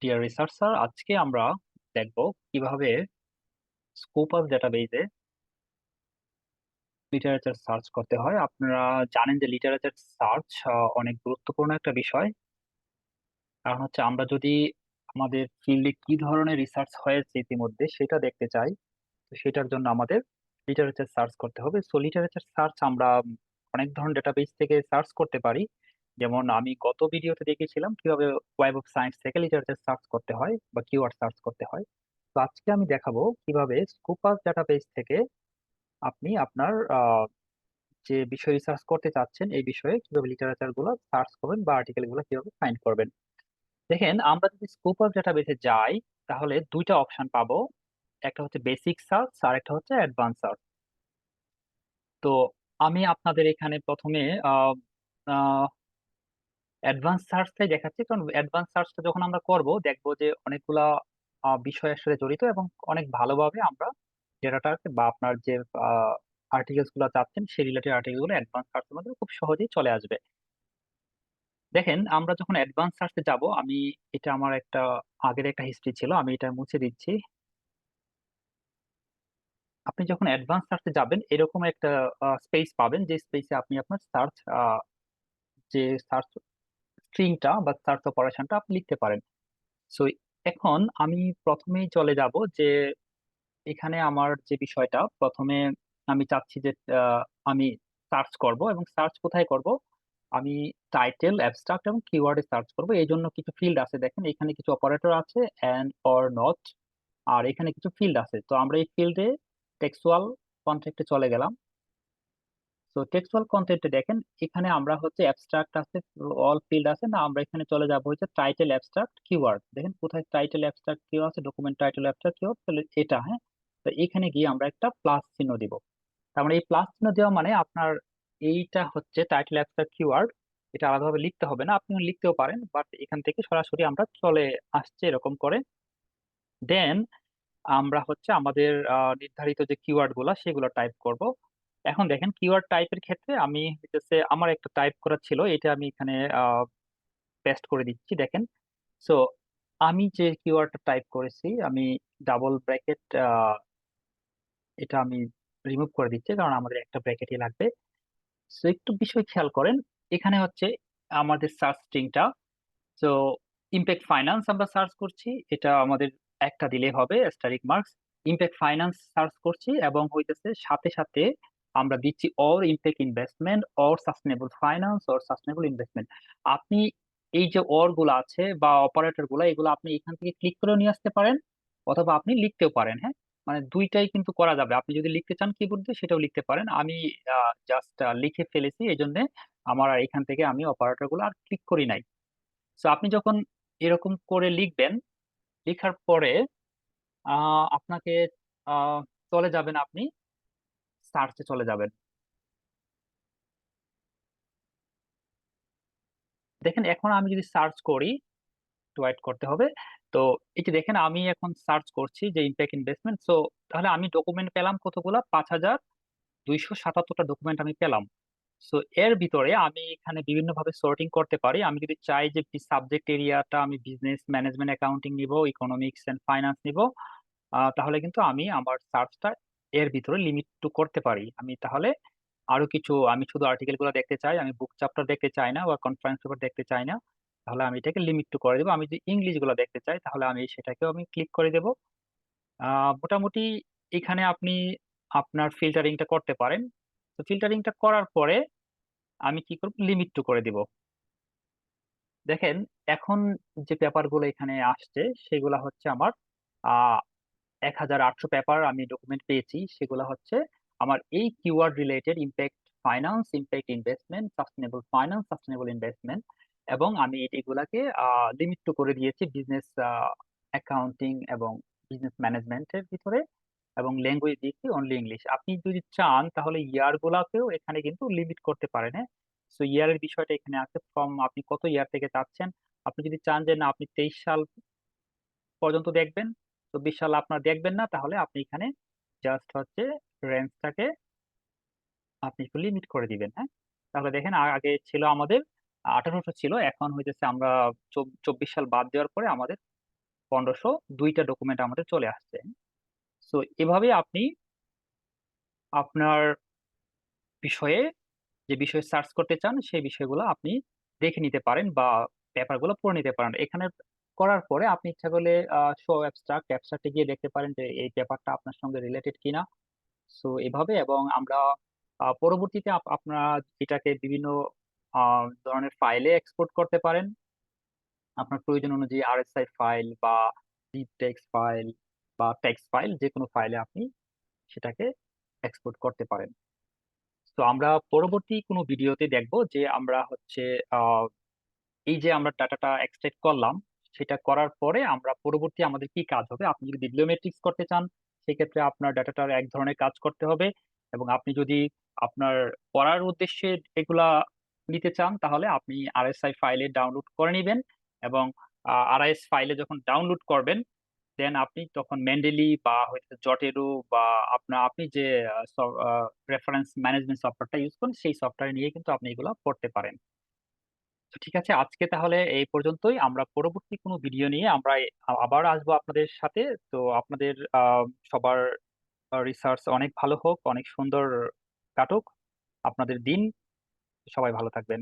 Deer researcher, আজকে আমরা দেখব কিভাবে স্কোপাস ডেটাবেজে লিটারেচার সার্চ করতে হয়। আপনারা জানেন যে লিটারেচার সার্চ অনেক গুরুত্বপূর্ণ একটা বিষয়। কারণ হচ্ছে আমরা যদি আমাদের ফিল্ডে কি ধরনের রিসার্চ হয়েছে ইতিমধ্যে সেটা দেখতে চাই, তো সেটার জন্য আমাদের লিটারেচার সার্চ করতে হবে। সো লিটারেচার সার্চ আমরা অনেক ধরনের ডেটাবেস থেকে সার্চ করতে পারি। যেমন আমি গত ভিডিওতে দেখিয়েছিলাম কিভাবে ওয়েব অফ সায়েন্স থেকে লিটারেচার সার্চ করতে হয় বা কিওয়ার্ড সার্চ করতে হয়। তো আজকে আমি দেখাবো কিভাবে স্কোপাস ডাটাবেস থেকে আপনি আপনার যে বিষয় রিসার্চ করতে চাচ্ছেন এই বিষয়ে কিভাবে লিটারেচার গুলো সার্চ করবেন বা আর্টিকেল গুলো কিভাবে ফাইন্ড করবেন। দেখেন, আমরা যদি স্কোপাস ডাটাবেসে যাই তাহলে দুইটা অপশন পাবো। একটা হচ্ছে বেসিক সার্চ আর একটা হচ্ছে অ্যাডভান্স সার্চ। তো আমি আপনাদের এখানে প্রথমে অ্যাডভান্স সার্চটাই দেখাচ্ছি, কারণ অ্যাডভান্স সার্চটা যখন আমরা করব দেখবো যে অনেকগুলা বিষয় আসলে জড়িত এবং অনেক ভালোভাবে আমরা ডেটাটাকে বা আপনার যে আর্টিকেলস গুলো চাচ্ছেন সেই রিলেটেড আর্টিকেল গুলো অ্যাডভান্স সার্চের মধ্যে খুব সহজেই চলে আসবে। দেখেন, আমরা যখন অ্যাডভান্স সার্চে যাব, আমি এটা আমার একটা আগের একটা হিস্ট্রি ছিল, আমি এটা মুছে দিচ্ছি। আপনি যখন অ্যাডভান্স সার্চে যাবেন এরকম একটা স্পেস পাবেন, যে স্পেসে আপনি আপনার সার্চ যে সার্চ স্ট্রিংটা বা সার্চ অপারেশনটা আপনি লিখতে পারেন। সো এখন আমি প্রথমেই চলে যাব যে এখানে আমার যে বিষয়টা প্রথমে আমি চাচ্ছি যে আমি সার্চ করব, এবং সার্চ কোথায় করব? আমি টাইটেল, অ্যাবস্ট্রাক্ট এবং কিওয়ার্ডে সার্চ করব। এই জন্য কিছু ফিল্ড আছে, দেখেন এখানে কিছু অপারেটর আছে, অ্যান্ড, অর, নট, আর এখানে কিছু ফিল্ড আছে। তো আমরা এই ফিল্ডে টেক্সচুয়াল কন্ট্রাক্টে চলে গেলাম। তো টেক্সচুয়াল কন্টেন্টে দেখেন এখানে আমরা হচ্ছে অ্যাবস্ট্রাক্ট আছে, অল ফিল্ড আছে না, আমরা এখানে চলে যাব হচ্ছে টাইটেল, অ্যাবস্ট্রাক্ট, কিওয়ার্ড। দেখেন কোথায় টাইটেল, অ্যাবস্ট্রাক্ট, কিওয়ার্ড আছে, ডকুমেন্ট টাইটেল, অ্যাবস্ট্রাক্ট, কিওয়ার্ড, তাহলে এটা, হ্যাঁ। তো এখানে গিয়ে আমরা একটা প্লাস চিহ্ন দিব। তার মানে এই প্লাস চিহ্ন দেওয়া মানে আপনার এইটা হচ্ছে টাইটেল, অ্যাবস্ট্রাক্ট, কিওয়ার্ড। এটা আলাদাভাবে লিখতে হবে না, আপনি লিখতেও পারেন, বাট এখান থেকে সরাসরি আমরা চলে আসছে এরকম করে। দেন আমরা হচ্ছে আমাদের নির্ধারিত যে কিওয়ার্ড গুলা সেগুলো টাইপ করব। এখন দেখেন কিওয়ার্ড টাইপের ক্ষেত্রে আমি হচ্ছে আমার একটা টাইপ করা ছিল, এটা আমি এখানে পেস্ট করে দিচ্ছি, দেখেন। সো আমি যে কিওয়ার্ডটা টাইপ করেছি, আমি ডাবল ব্র্যাকেট এটা আমি রিমুভ করে দিচ্ছি, কারণ আমাদের একটা ব্র্যাকেটই লাগবে। সো একটু বিষয় খেয়াল করেন, এখানে হচ্ছে আমাদের সার্চ স্ট্রিংটা। তো ইম্প্যাক্ট ফাইন্যান্স আমরা সার্চ করছি, এটা আমাদের একটা দিলে হবে stearic marks. Impact finance search করছি এবং হইতেছে সাথে সাথে আমরা দিচ্ছি or impact investment, or sustainable finance, or sustainable investment. আপনি এই যে অর গুলো আছে বা অপারেটর গুলো, এগুলো আপনি এখান থেকে ক্লিক করেও নিয়ে আসতে পারেন, অথবা আপনি লিখতেও পারেন, হ্যাঁ। মানে দুইটাই কিন্তু করা যাবে, আপনি যদি লিখতে চান কিবোর্ড দিয়ে সেটাও লিখতে পারেন। আমি জাস্ট লিখে ফেলেছি, এই জন্য আমার আর এখান থেকে আমি অপারেটর গুলো আর ক্লিক করি নাই। তো আপনি যখন এরকম করে লিখবেন, লেখার পরে আপনাকে আহ, চলে যাবেন, আপনি সার্চে চলে যাবেন। দেখেন এখন আমি যদি সার্চ করি, একটু ওয়েট করতে হবে। তো এই যে দেখেন আমি এখন সার্চ করছি যে ইম্প্যাক্ট ইনভেস্টমেন্ট। সো তাহলে আমি ডকুমেন্ট পেলাম কতগুলা, 5277টা ডকুমেন্ট আমি পেলাম। সো এর ভিতরে আমি এখানে বিভিন্ন ভাবে সর্টিং করতে পারি। আমি যদি চাই যে সাবজেক্ট এরিয়াটা আমি বিজনেস ম্যানেজমেন্ট, অ্যাকাউন্টিং নিব, ইকোনমিক্স এন্ড ফাইন্যান্স নিব, তাহলে কিন্তু আমি আমার সার্চটা এর ভিতরে লিমিট টু করতে পারি। আমি তাহলে আরো কিছু, আমি শুধু আর্টিকেল গুলো দেখতে চাই, আমি বুক চ্যাপ্টার দেখতে চাই না বা কনফারেন্স পেপার দেখতে চাই না, তাহলে আমি এটাকে লিমিট টু করে দেবো। আমি যদি ইংলিশ গুলো দেখতে চাই তাহলে আমি সেটাকেও আমি ক্লিক করে দেবো। মোটামুটি এখানে আপনি আপনার ফিল্টারিংটা করতে পারেন। তো ফিল্টারিংটা করার পরে আমি কি করব, লিমিট টু করে দিব। দেখেন এখন যে পেপারগুলো এখানে আসছে সেগুলা হচ্ছে আমার 1800 পেপার আমি ডকুমেন্ট পেয়েছি, সেগুলো হচ্ছে আমার এই keyword related: impact finance, impact investment, sustainable finance, sustainable investment. এবং আমি এগুলাকে লিমিট টু করে দিয়েছি বিজনেস অ্যাকাউন্টিং এবং বিজনেস ম্যানেজমেন্টের ভিতরে, এবং ল্যাঙ্গুয়েজ দিয়েছি অনলি ইংলিশ। আপনি যদি চান তাহলে ইয়ার গুলাকেও এখানে কিন্তু লিমিট করতে পারেন, হ্যাঁ। সো ইয়ারের বিষয়টা এখানে আছে, ফ্রম আপনি কত ইয়ার থেকে চাচ্ছেন। আপনি যদি চান যে না আপনি 23 সাল পর্যন্ত দেখবেন, 24 সাল আপনার দেখবেন না, তাহলে আপনি এখানে জাস্ট হচ্ছে রেঞ্জটাকে আপনি একটু লিমিট করে দিবেন, হ্যাঁ। তাহলে দেখেন আগে ছিল আমাদের 1800 ছিল, এখন হইতেছে আমরা 24 সাল বাদ দেওয়ার পরে আমাদের 1500 দুইটা ডকুমেন্ট আমাদের চলে আসছে। সো এভাবে আপনি আপনার বিষয়ে, যে বিষয়ে সার্চ করতে চান সেই বিষয়গুলো আপনি দেখে নিতে পারেন বা পেপারগুলো পড়ে নিতে পারেন। এখানে করার পরে আপনি ইচ্ছা করলে শো অ্যাবস্ট্রাক্টে গিয়ে দেখতে পারেন যে এই পেপারটা আপনার সঙ্গে রিলেটেড কিনা। সো এভাবে, এবং আমরা পরবর্তীতে আপনারা এটাকে বিভিন্ন ধরনের ফাইলে এক্সপোর্ট করতে পারেন। আপনার প্রয়োজন অনুযায়ী আরএসআই ফাইল বা জিপ টেক্সট ফাইল বা টেক্সট ফাইল, যে কোনো ফাইলে আপনি সেটাকে এক্সপোর্ট করতে পারেন। তো আমরা পরবর্তী কোনো ভিডিওতে দেখব যে আমরা হচ্ছে এই যে আমরা ডাটাটা এক্সট্রাক্ট করলাম, সেটা করার পরে আমরা পরবর্তী আমাদের কি কাজ হবে। আপনি যদি বিবলিওমেট্রিক্স করতে চান, সেক্ষেত্রে আপনার ডাটাটার এক ধরনের কাজ করতে হবে, এবং আপনি যদি আপনার পড়ার উদ্দেশ্যে এগুলা নিতে চান, তাহলে আপনি আরএসআই ফাইলে ডাউনলোড করে নেবেন। এবং আরআইএস ফাইলে যখন ডাউনলোড করবেন, দেন আপনি তখন মেন্ডেলি বা হয়তো জটেরো বা আপনি যে রেফারেন্স ম্যানেজমেন্ট সফটওয়্যারটা ইউজ করেন সেই সফটওয়্যার নিয়ে কিন্তু আপনি এগুলো পড়তে পারেন। তো ঠিক আছে, আজকে তাহলে এই পর্যন্তই। আমরা পরবর্তী কোনো ভিডিও নিয়ে আমরা আবার আসবো আপনাদের সাথে। তো আপনাদের সবার রিসার্চ অনেক ভালো হোক, অনেক সুন্দর কাটুক আপনাদের দিন। সবাই ভালো থাকবেন।